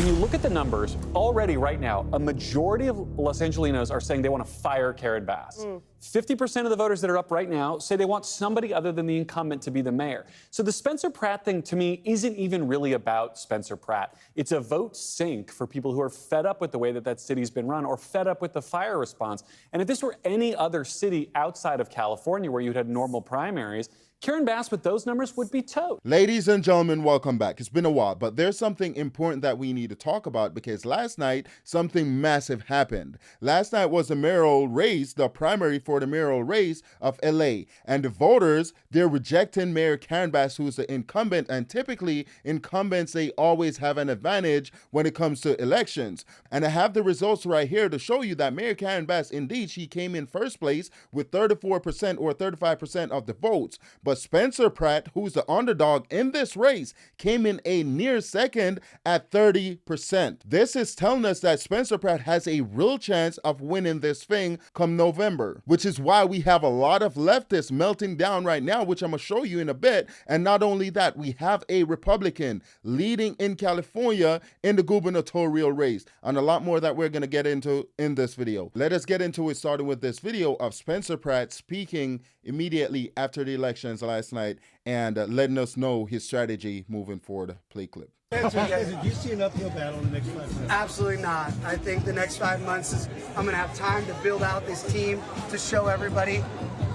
When you look at the numbers, already right now, a majority of Los Angelinos are saying they want to fire Karen Bass. 50% of the voters that are up right now say they want somebody other than the incumbent to be the mayor. So the Spencer Pratt thing, to me, isn't even really about Spencer Pratt. It's a vote sink for people who are fed up with the way that that city's been run or fed up with the fire response. And if this were any other city outside of California where you'd had normal primaries, Karen Bass with those numbers would be toast. Ladies and gentlemen, welcome back. It's been a while, but there's something important that we need to talk about because last night, something massive happened. Last night was the mayoral race, the primary for the mayoral race of LA. And the voters, they're rejecting Mayor Karen Bass, who's the incumbent. And typically, incumbents, they always have an advantage when it comes to elections. And I have the results right here to show you that Mayor Karen Bass, indeed, she came in first place with 34% or 35% of the votes. But Spencer Pratt, who's the underdog in this race, came in a near second at 30%. This is telling us that Spencer Pratt has a real chance of winning this thing come November, which is why we have a lot of leftists melting down right now, which I'm going to show you in a bit. And not only that, we have a Republican leading in California in the gubernatorial race, and a lot more that we're going to get into in this video. Let us get into it, starting with this video of Spencer Pratt speaking immediately after the elections last night and letting us know his strategy moving forward. Play clip. Do you see an uphill battle in the next 5 months? Absolutely not. I think the next 5 months is I'm going to have time to build out this team to show everybody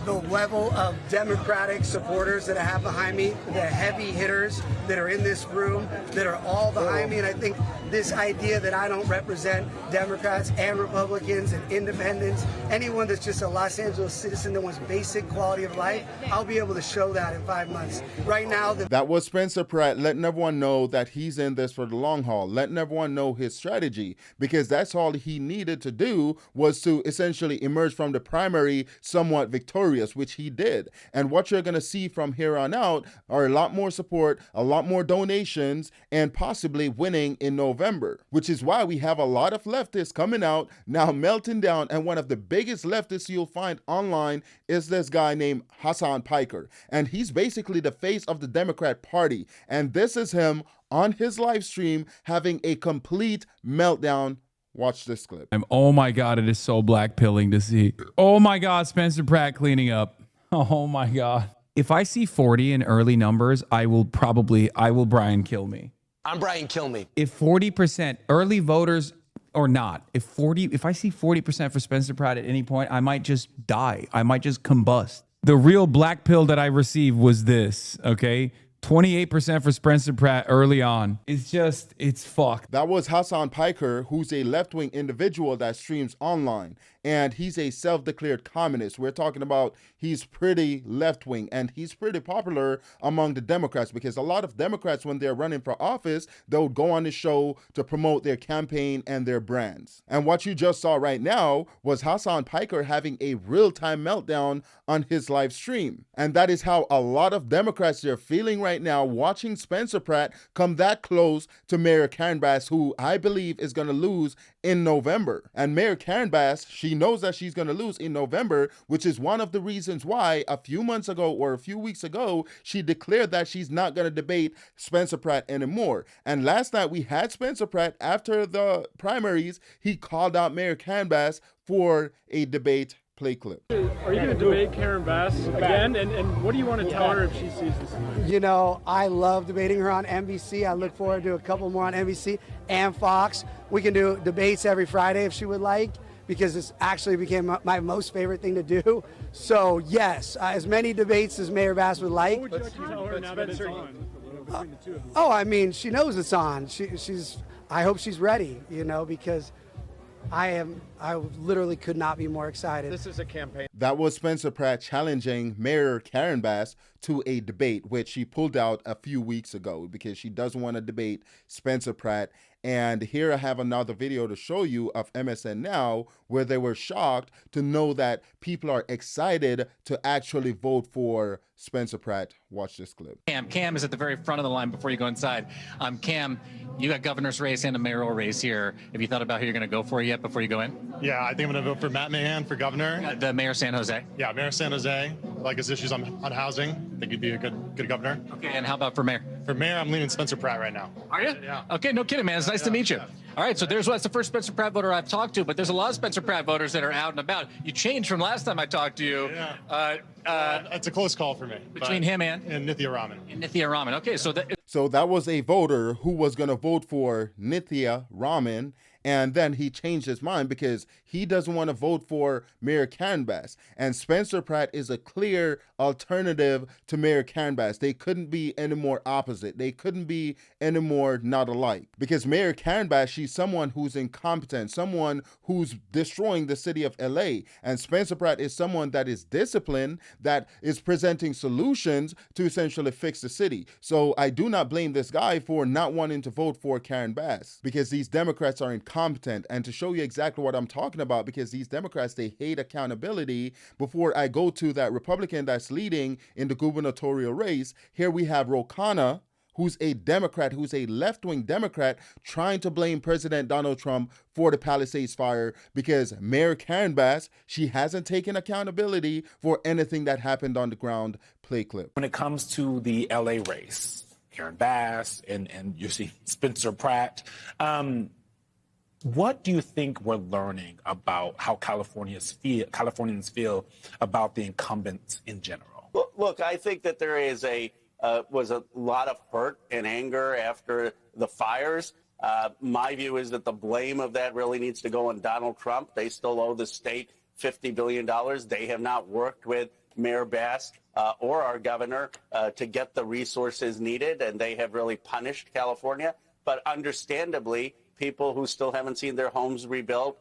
the level of Democratic supporters that I have behind me, the heavy hitters that are in this room, that are all behind me. And I think this idea that I don't represent Democrats and Republicans and independents, anyone that's just a Los Angeles citizen that wants basic quality of life, I'll be able to show that in 5 months. Right now, that was Spencer Pratt letting everyone know that he's in this for the long haul, letting everyone know his strategy, because that's all he needed to do was to essentially emerge from the primary somewhat victorious, which he did. And what you're going to see from here on out are a lot more support, a lot more donations, and possibly winning in November, which is why we have a lot of leftists coming out now melting down. And one of the biggest leftists you'll find online is this guy named Hassan Piker. And he's basically the face of the Democrat Party. And this is him on his live stream having a complete meltdown. Watch this clip. Oh my God, it is so black-pilling to see. Oh my God, Spencer Pratt cleaning up. Oh my God. If I see 40 in early numbers, I will Brian kill me. I'm Brian kill me. If 40% early voters or not, if I see 40% for Spencer Pratt at any point, I might just die. I might just combust. The real black pill that I received was this, okay? 28% for Spencer Pratt early on. It's fucked. That was Hassan Piker, who's a left-wing individual that streams online. And he's a self-declared communist. We're talking about he's pretty left-wing, and he's pretty popular among the Democrats because a lot of Democrats, when they're running for office, they'll go on the show to promote their campaign and their brands. And what you just saw right now was Hassan Piker having a real-time meltdown on his live stream. And that is how a lot of Democrats are feeling right now, watching Spencer Pratt come that close to Mayor Karen Bass, who I believe is going to lose in November. And Mayor Karen Bass, she knows that she's going to lose in November, which is one of the reasons why a few months ago or a few weeks ago, she declared that she's not going to debate Spencer Pratt anymore. And last night we had Spencer Pratt after the primaries. He called out Mayor Karen Bass for a debate. Play clip. Are you going to debate Karen Bass again? And what do you want to tell her if she sees this? you know, I love debating her on NBC. I look forward to a couple more on NBC and Fox. We can do debates every Friday if she would like, because it's actually became my most favorite thing to do. So yes, as many debates as Mayor Bass would like. What would you like to tell her now that it's on? Oh, I mean, she knows it's on. She's. I hope she's ready, you know, because I literally could not be more excited. This is a campaign. That was Spencer Pratt challenging Mayor Karen Bass to a debate, which she pulled out a few weeks ago because she doesn't want to debate Spencer Pratt. And here I have another video to show you of MSN Now, where they were shocked to know that people are excited to actually vote for Spencer Pratt. Watch this clip. Cam is at the very front of the line before you go inside. Cam, you got governor's race and a mayoral race here. Have you thought about who you're going to go for yet before you go in? Yeah, I think I'm going to vote for Matt Mahan for governor. The mayor of San Jose. Yeah, Mayor of San Jose. like his issues on housing. I think he'd be a good governor. Okay, and how about for mayor? For mayor, I'm leaning Spencer Pratt right now. Are you? Yeah. Okay, no kidding, man. It's nice to meet you. All right, so that's the first Spencer Pratt voter I've talked to, but there's a lot of Spencer Pratt voters that are out and about. You changed from last time I talked to you. Yeah. It's a close call for me. Between him and Nithya Raman. Nithya Raman. Okay, so that was a voter who was going to vote for Nithya Raman, and then he changed his mind because he doesn't want to vote for Mayor Karen Bass. And Spencer Pratt is a clear alternative to Mayor Karen Bass. They couldn't be any more opposite. They couldn't be any more not alike. Because Mayor Karen Bass, she's someone who's incompetent, someone who's destroying the city of LA. And Spencer Pratt is someone that is disciplined, that is presenting solutions to essentially fix the city. So I do not blame this guy for not wanting to vote for Karen Bass, because these Democrats are incompetent. And to show you exactly what I'm talking about, because these Democrats, they hate accountability, before I go to that Republican that's leading in the gubernatorial race, here we have Ro Khanna, who's a Democrat, who's a left-wing Democrat, trying to blame President Donald Trump for the Palisades fire because Mayor Karen Bass, she hasn't taken accountability for anything that happened on the ground. Play clip. When it comes to the LA race, Karen Bass and you see Spencer Pratt, what do you think we're learning about how Californians feel about the incumbents in general? Well, look, I think that there is was a lot of hurt and anger after the fires. My view is that the blame of that really needs to go on Donald Trump. They still owe the state $50 billion. They have not worked with Mayor Bass or our governor to get the resources needed, and they have really punished California. But understandably, people who still haven't seen their homes rebuilt,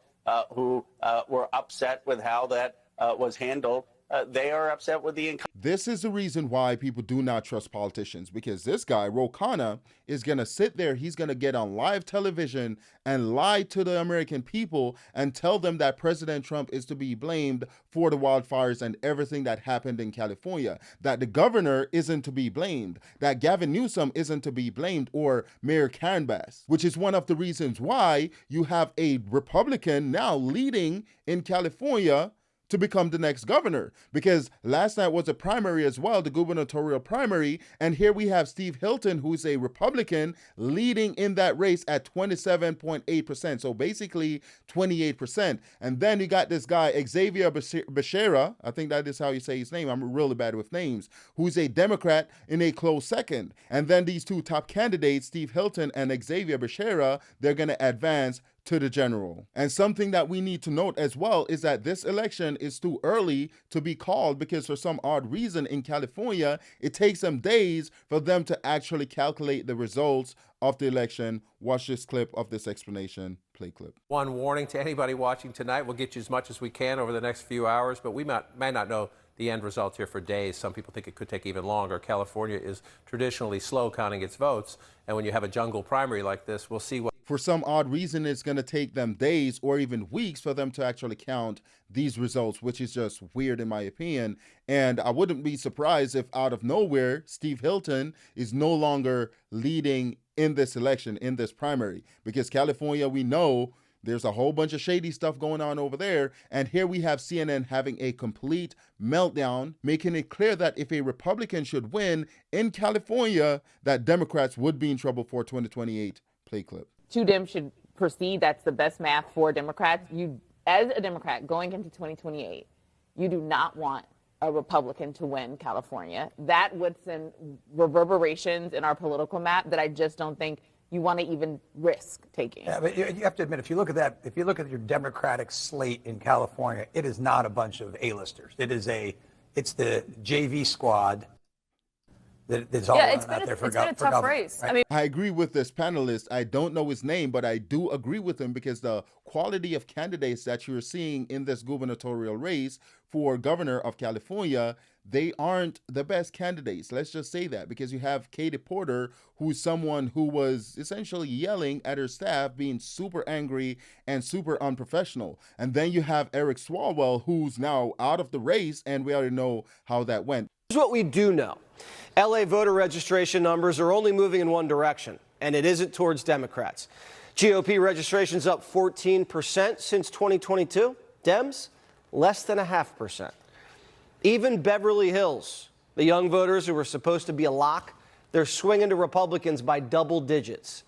who were upset with how that was handled, they are upset with the income. This is the reason why people do not trust politicians, because this guy, Ro Khanna, is going to sit there, he's going to get on live television and lie to the American people and tell them that President Trump is to be blamed for the wildfires and everything that happened in California, that the governor isn't to be blamed, that Gavin Newsom isn't to be blamed, or Mayor Karen Bass, which is one of the reasons why you have a Republican now leading in California to become the next governor, because last night was a primary as well, the gubernatorial primary, and here we have Steve Hilton, who's a Republican, leading in that race at 27.8%, so basically 28%. And then you got this guy, Xavier Becerra, I think that is how you say his name, I'm really bad with names, who's a Democrat in a close second. And then these two top candidates, Steve Hilton and Xavier Becerra, they're going to advance to the general. And something that we need to note as well is that this election is too early to be called, because for some odd reason in California, it takes them days for them to actually calculate the results of the election. Watch this clip of this explanation. Play clip. One warning to anybody watching tonight, we'll get you as much as we can over the next few hours, but we may not know the end result here for days. Some people think it could take even longer. California is traditionally slow counting its votes, and when you have a jungle primary like this, we'll see what. For some odd reason, it's going to take them days or even weeks for them to actually count these results, which is just weird in my opinion. And I wouldn't be surprised if out of nowhere, Steve Hilton is no longer leading in this election, in this primary, because California, we know there's a whole bunch of shady stuff going on over there. And here we have CNN having a complete meltdown, making it clear that if a Republican should win in California, that Democrats would be in trouble for 2028. Play clip. Two Dems should proceed. That's the best math for Democrats. You, as a Democrat going into 2028, you do not want a Republican to win California. That would send reverberations in our political map that I just don't think you want to even risk taking. Yeah, but you have to admit, if you look at that, if you look at your Democratic slate in California, it is not a bunch of A-listers. It's the JV squad that's all out there for government. It's been a tough race. Right? I agree with this panelist. I don't know his name, but I do agree with him, because the quality of candidates that you're seeing in this gubernatorial race for governor of California, they aren't the best candidates. Let's just say that, because you have Katie Porter, who's someone who was essentially yelling at her staff, being super angry and super unprofessional. And then you have Eric Swalwell, who's now out of the race, and we already know how that went. Here's what we do know. LA voter registration numbers are only moving in one direction, and it isn't towards Democrats. GOP registration's up 14% since 2022. Dems, less than 0.5%. Even Beverly Hills, the young voters who were supposed to be a lock, they're swinging to Republicans by double digits.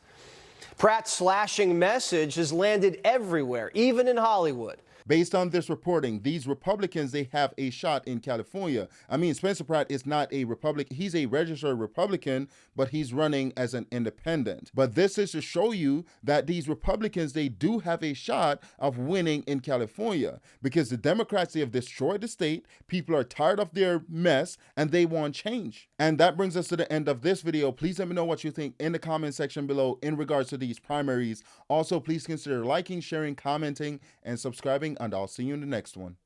Pratt's slashing message has landed everywhere, even in Hollywood. Based on this reporting, these Republicans, they have a shot in California. I mean, Spencer Pratt is not a Republican. He's a registered Republican, but he's running as an independent. But this is to show you that these Republicans, they do have a shot of winning in California because the Democrats, they have destroyed the state. People are tired of their mess and they want change. And that brings us to the end of this video. Please let me know what you think in the comment section below in regards to these primaries. Also, please consider liking, sharing, commenting, and subscribing, and I'll see you in the next one.